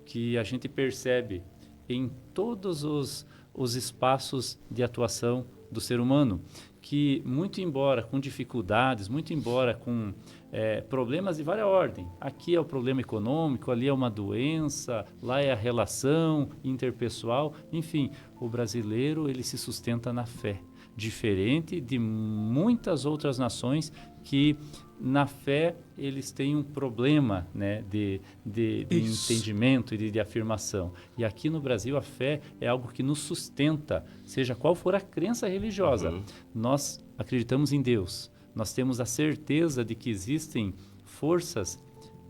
que a gente percebe em todos os espaços de atuação do ser humano, que muito embora com dificuldades, muito embora com problemas de várias ordens, aqui é o problema econômico, ali é uma doença, lá é a relação interpessoal, enfim, o brasileiro ele se sustenta na fé, diferente de muitas outras nações que na fé eles têm um problema, né, de entendimento e de afirmação. E aqui no Brasil a fé é algo que nos sustenta, seja qual for a crença religiosa. Nós acreditamos em Deus, nós temos a certeza de que existem forças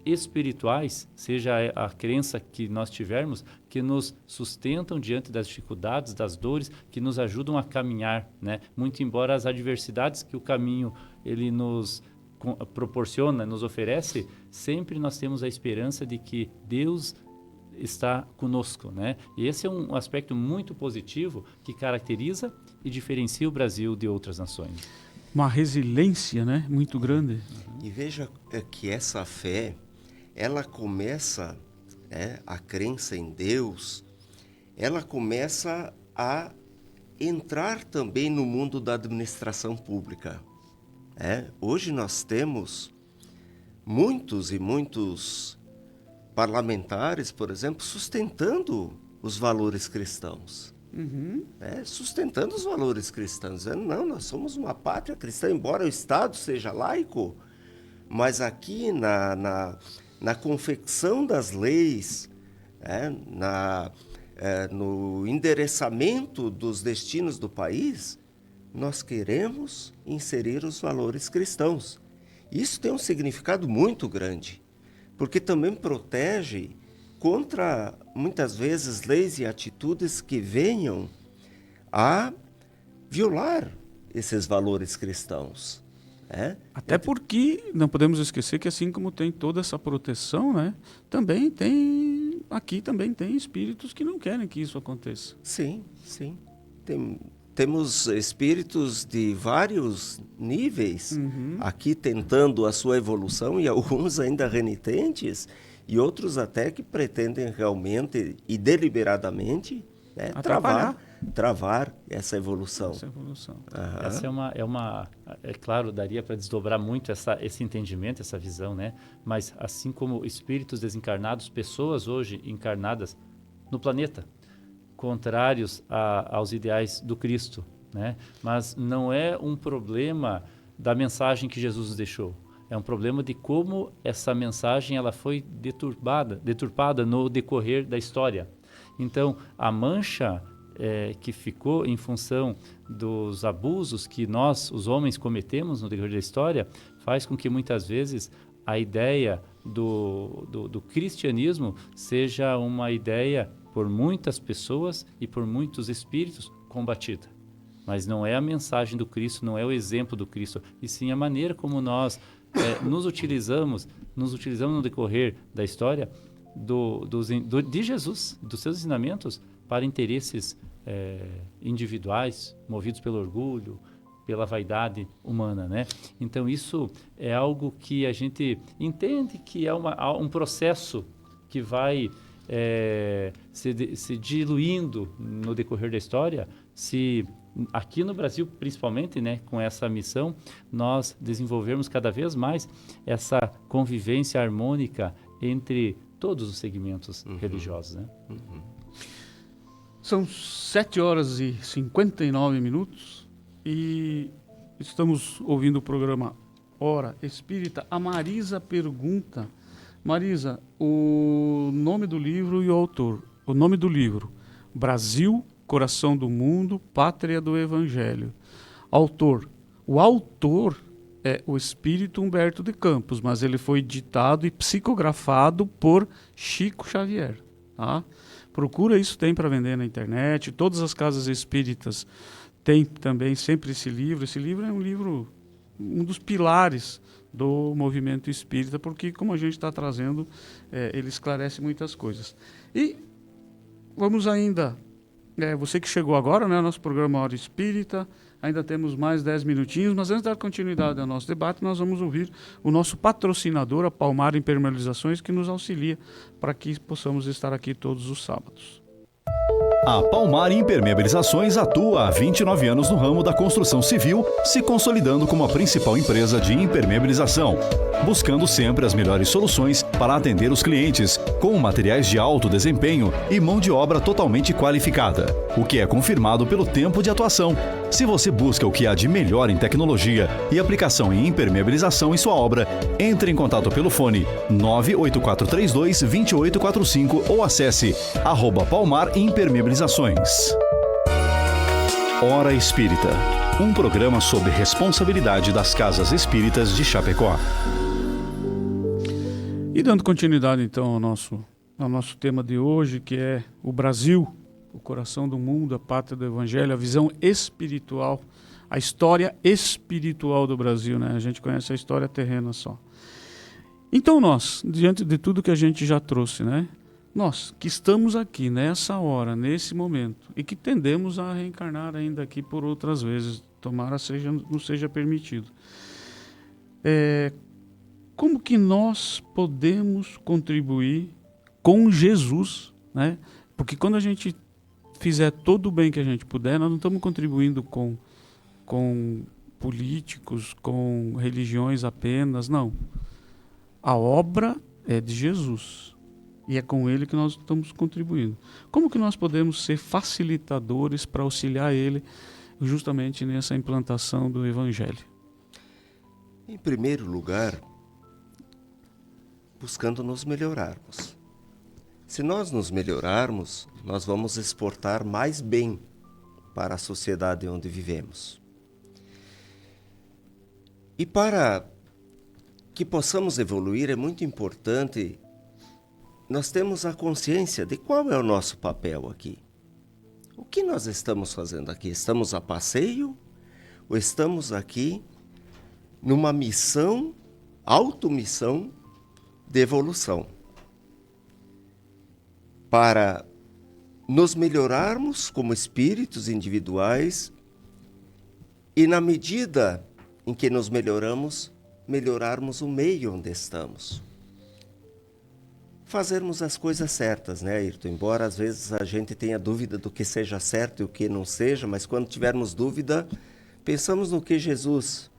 espirituais, seja a crença que nós tivermos, que nos sustentam diante das dificuldades, das dores, que nos ajudam a caminhar, né? Muito embora as adversidades que o caminho ele nos proporciona, nos oferece, sempre nós temos a esperança de que Deus está conosco, né? E esse é um aspecto muito positivo que caracteriza e diferencia o Brasil de outras nações. Uma resiliência, né, muito grande. E veja que essa fé, ela começa, a crença em Deus, ela começa a entrar também no mundo da administração pública. Hoje nós temos muitos e muitos parlamentares, por exemplo, sustentando os valores cristãos. Sustentando os valores cristãos, dizendo, não, nós somos uma pátria cristã, embora o Estado seja laico, mas aqui na confecção das leis, no endereçamento dos destinos do país, nós queremos inserir os valores cristãos. Isso tem um significado muito grande, porque também protege contra, muitas vezes, leis e atitudes que venham a violar esses valores cristãos. Até porque não podemos esquecer que assim como tem toda essa proteção, né, aqui também tem espíritos que não querem que isso aconteça. Sim. Temos espíritos de vários níveis aqui tentando a sua evolução, e alguns ainda renitentes, e outros até que pretendem realmente e deliberadamente travar essa evolução. Essa é claro, daria para desdobrar muito esse entendimento, essa visão, né? Mas assim como espíritos desencarnados, pessoas hoje encarnadas no planeta, contrários aos ideais do Cristo, né? Mas não é um problema da mensagem que Jesus nos deixou. É um problema de como essa mensagem ela foi deturpada no decorrer da história. Então, a mancha que ficou em função dos abusos que nós, os homens, cometemos no decorrer da história, faz com que muitas vezes a ideia do cristianismo seja uma ideia por muitas pessoas e por muitos espíritos combatida. Mas não é a mensagem do Cristo, não é o exemplo do Cristo, e sim a maneira como nós nos utilizamos no decorrer da história de Jesus, dos seus ensinamentos para interesses individuais, movidos pelo orgulho, pela vaidade humana, né? Então isso é algo que a gente entende que é um processo que vai se diluindo no decorrer da história, se aqui no Brasil, principalmente, né, com essa missão, nós desenvolvermos cada vez mais essa convivência harmônica entre todos os segmentos religiosos, né? São 7h59 e estamos ouvindo o programa Hora Espírita. A Marisa pergunta, Marisa, o nome do livro e o autor. O nome do livro, Brasil, Coração do Mundo, Pátria do Evangelho. Autor. O autor é o Espírito Humberto de Campos, mas ele foi ditado e psicografado por Chico Xavier. Tá? procura isso, tem para vender na internet. Todas as casas espíritas têm também sempre esse livro. Esse livro é um livro, um dos pilares do movimento espírita, porque, como a gente está trazendo, ele esclarece muitas coisas. E vamos ainda, você que chegou agora, né, nosso programa Hora Espírita, ainda temos mais 10 minutinhos, mas antes da continuidade ao nosso debate, nós vamos ouvir o nosso patrocinador, a Palmar Impermeabilizações, que nos auxilia para que possamos estar aqui todos os sábados. A Palmar Impermeabilizações atua há 29 anos no ramo da construção civil, se consolidando como a principal empresa de impermeabilização, buscando sempre as melhores soluções para atender os clientes, com materiais de alto desempenho e mão de obra totalmente qualificada, o que é confirmado pelo tempo de atuação. Se você busca o que há de melhor em tecnologia e aplicação em impermeabilização em sua obra, entre em contato pelo fone 98432-2845 ou acesse @Palmar Impermeabilizações. Hora Espírita, um programa sobre responsabilidade das casas espíritas de Chapecó. E dando continuidade então ao nosso tema de hoje, que é o Brasil, o coração do mundo, a pátria do Evangelho, a visão espiritual, a história espiritual do Brasil, né? A gente conhece a história terrena só. Então nós, diante de tudo que a gente já trouxe, né? Nós que estamos aqui nessa hora, nesse momento, e que tendemos a reencarnar ainda aqui por outras vezes, tomara não seja permitido. Como que nós podemos contribuir com Jesus, né? Porque quando a gente fizer todo o bem que a gente puder, nós não estamos contribuindo com políticos, com religiões apenas, não. A obra é de Jesus e é com ele que nós estamos contribuindo. Como que nós podemos ser facilitadores para auxiliar ele justamente nessa implantação do Evangelho? Em primeiro lugar, buscando nos melhorarmos. Se nós nos melhorarmos, nós vamos exportar mais bem para a sociedade onde vivemos. E para que possamos evoluir, é muito importante nós termos a consciência de qual é o nosso papel aqui. O que nós estamos fazendo aqui? Estamos a passeio ou estamos aqui numa missão, automissão de evolução? Para nos melhorarmos como espíritos individuais e, na medida em que nos melhoramos, melhorarmos o meio onde estamos. Fazermos as coisas certas, né, Ayrton? Embora às vezes a gente tenha dúvida do que seja certo e o que não seja, mas quando tivermos dúvida, pensamos no que Jesus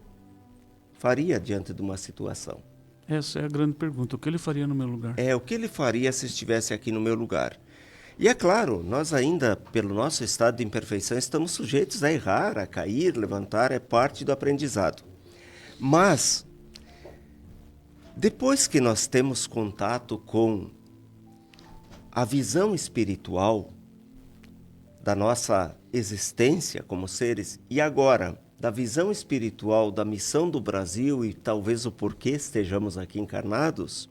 faria diante de uma situação. Essa é a grande pergunta. O que ele faria no meu lugar? O que ele faria se estivesse aqui no meu lugar? E é claro, nós ainda, pelo nosso estado de imperfeição, estamos sujeitos a errar, a cair, levantar, é parte do aprendizado. Mas, depois que nós temos contato com a visão espiritual da nossa existência como seres, e agora da visão espiritual da missão do Brasil e talvez o porquê estejamos aqui encarnados,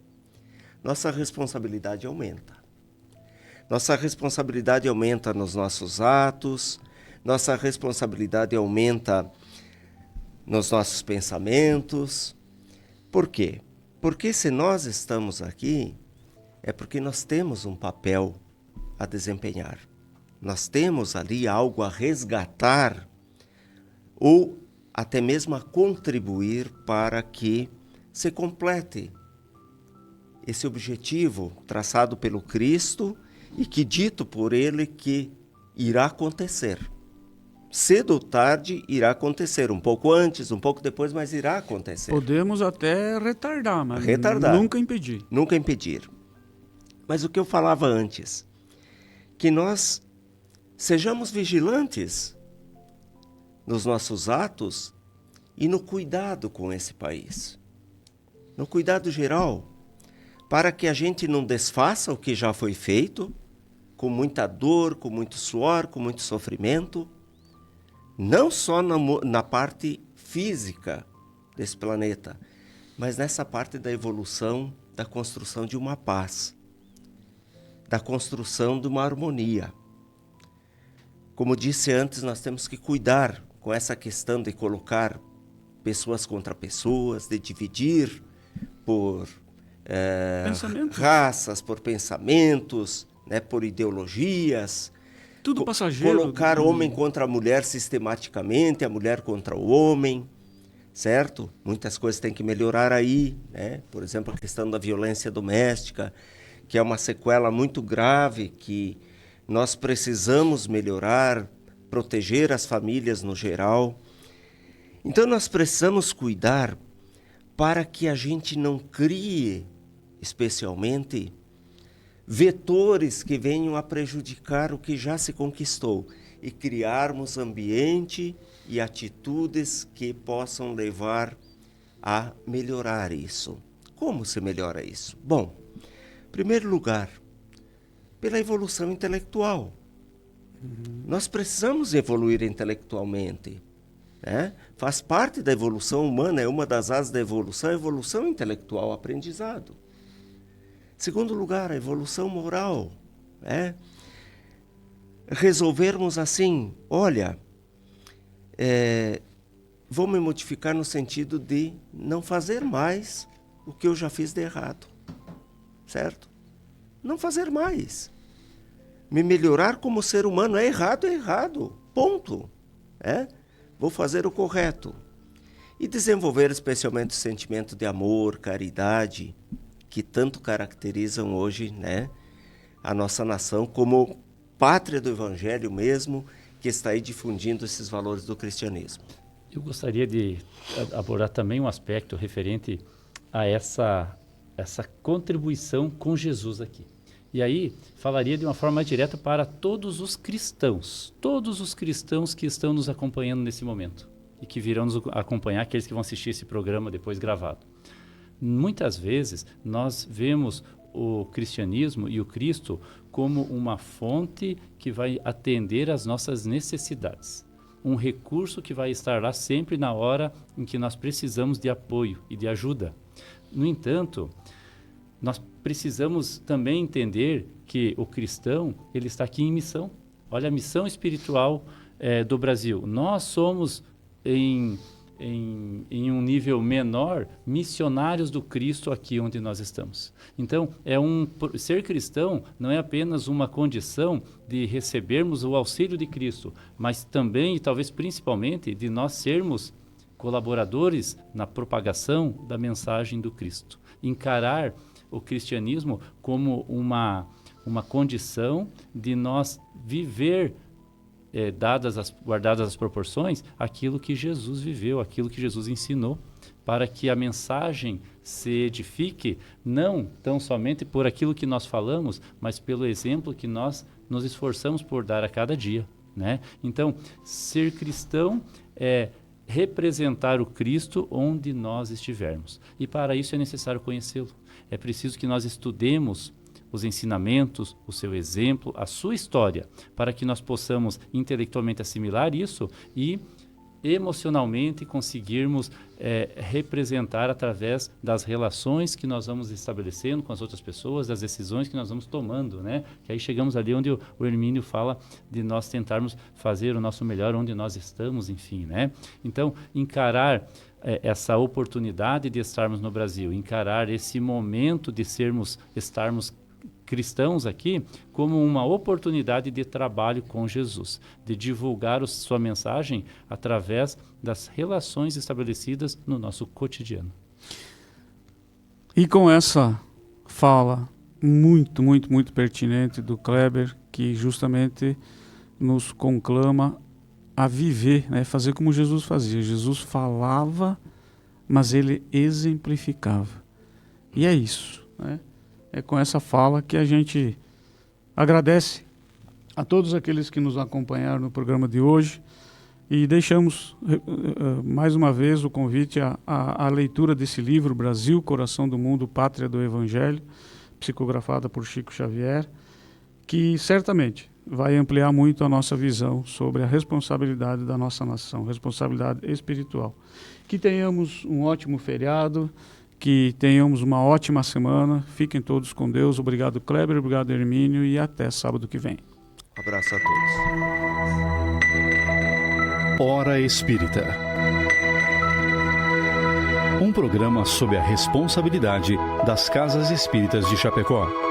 nossa responsabilidade aumenta. Nossa responsabilidade aumenta nos nossos atos, nossa responsabilidade aumenta nos nossos pensamentos. Por quê? Porque se nós estamos aqui, é porque nós temos um papel a desempenhar. Nós temos ali algo a resgatar ou até mesmo a contribuir para que se complete esse objetivo traçado pelo Cristo e que dito por ele que irá acontecer. Cedo ou tarde irá acontecer, um pouco antes, um pouco depois, mas irá acontecer. Podemos até retardar, mas nunca impedir. Nunca impedir. Mas o que eu falava antes, que nós sejamos vigilantes nos nossos atos e no cuidado com esse país. No cuidado geral, para que a gente não desfaça o que já foi feito, com muita dor, com muito suor, com muito sofrimento, não só na parte física desse planeta, mas nessa parte da evolução, da construção de uma paz, da construção de uma harmonia. Como disse antes, nós temos que cuidar com essa questão de colocar pessoas contra pessoas, de dividir por raças, por pensamentos, né, por ideologias. Tudo passageiro. Colocar homem contra a mulher sistematicamente, a mulher contra o homem, certo? Muitas coisas têm que melhorar aí, né? Por exemplo, a questão da violência doméstica, que é uma sequela muito grave, que nós precisamos melhorar, proteger as famílias no geral. Então nós precisamos cuidar para que a gente não crie, especialmente, vetores que venham a prejudicar o que já se conquistou e criarmos ambiente e atitudes que possam levar a melhorar isso. Como se melhora isso? Bom, em primeiro lugar, pela evolução intelectual. Nós precisamos evoluir intelectualmente, né? Faz parte da evolução humana, é uma das asas da evolução, a evolução intelectual, aprendizado. Segundo lugar, a evolução moral, né? Resolvermos assim, olha, vou me modificar no sentido de não fazer mais o que eu já fiz de errado, certo? Não fazer mais. Me melhorar como ser humano, é errado, ponto. Vou fazer o correto. E desenvolver especialmente o sentimento de amor, caridade, que tanto caracterizam hoje, né, a nossa nação como pátria do Evangelho mesmo, que está aí difundindo esses valores do cristianismo. Eu gostaria de abordar também um aspecto referente a essa contribuição com Jesus aqui. E aí, falaria de uma forma mais direta para todos os cristãos que estão nos acompanhando nesse momento e que virão nos acompanhar, aqueles que vão assistir esse programa depois gravado. Muitas vezes, nós vemos o cristianismo e o Cristo como uma fonte que vai atender às nossas necessidades. Um recurso que vai estar lá sempre na hora em que nós precisamos de apoio e de ajuda. No entanto, nós precisamos também entender que o cristão, ele está aqui em missão. Olha a missão espiritual do Brasil. Nós somos, em um nível menor, missionários do Cristo aqui onde nós estamos. Então, ser cristão não é apenas uma condição de recebermos o auxílio de Cristo, mas também, e talvez principalmente, de nós sermos colaboradores na propagação da mensagem do Cristo. Encarar o cristianismo como uma condição de nós viver, guardadas as proporções, aquilo que Jesus viveu, aquilo que Jesus ensinou, para que a mensagem se edifique, não tão somente por aquilo que nós falamos, mas pelo exemplo que nós nos esforçamos por dar a cada dia, né? Então, ser cristão é representar o Cristo onde nós estivermos. E para isso é necessário conhecê-lo. É preciso que nós estudemos os ensinamentos, o seu exemplo, a sua história, para que nós possamos intelectualmente assimilar isso e emocionalmente conseguirmos representar através das relações que nós vamos estabelecendo com as outras pessoas, das decisões que nós vamos tomando, né? Que aí chegamos ali onde o Hermínio fala de nós tentarmos fazer o nosso melhor onde nós estamos, enfim, né? Então, encarar essa oportunidade de estarmos no Brasil, encarar esse momento de estarmos cristãos aqui como uma oportunidade de trabalho com Jesus, de divulgar sua mensagem através das relações estabelecidas no nosso cotidiano. E com essa fala muito, muito, muito pertinente do Kleber, que justamente nos conclama a viver, né? Fazer como Jesus fazia. Jesus falava, mas ele exemplificava. E é isso, né? É com essa fala que a gente agradece a todos aqueles que nos acompanharam no programa de hoje e deixamos mais uma vez o convite à leitura desse livro, Brasil, Coração do Mundo, Pátria do Evangelho, psicografada por Chico Xavier, que certamente vai ampliar muito a nossa visão sobre a responsabilidade da nossa nação, responsabilidade espiritual. Que tenhamos um ótimo feriado, Que tenhamos uma ótima semana. Fiquem todos com Deus. Obrigado, Kleber. Obrigado, Hermínio. E até sábado que vem. Um abraço a todos. Hora Espírita. Um programa sob a responsabilidade das Casas Espíritas de Chapecó.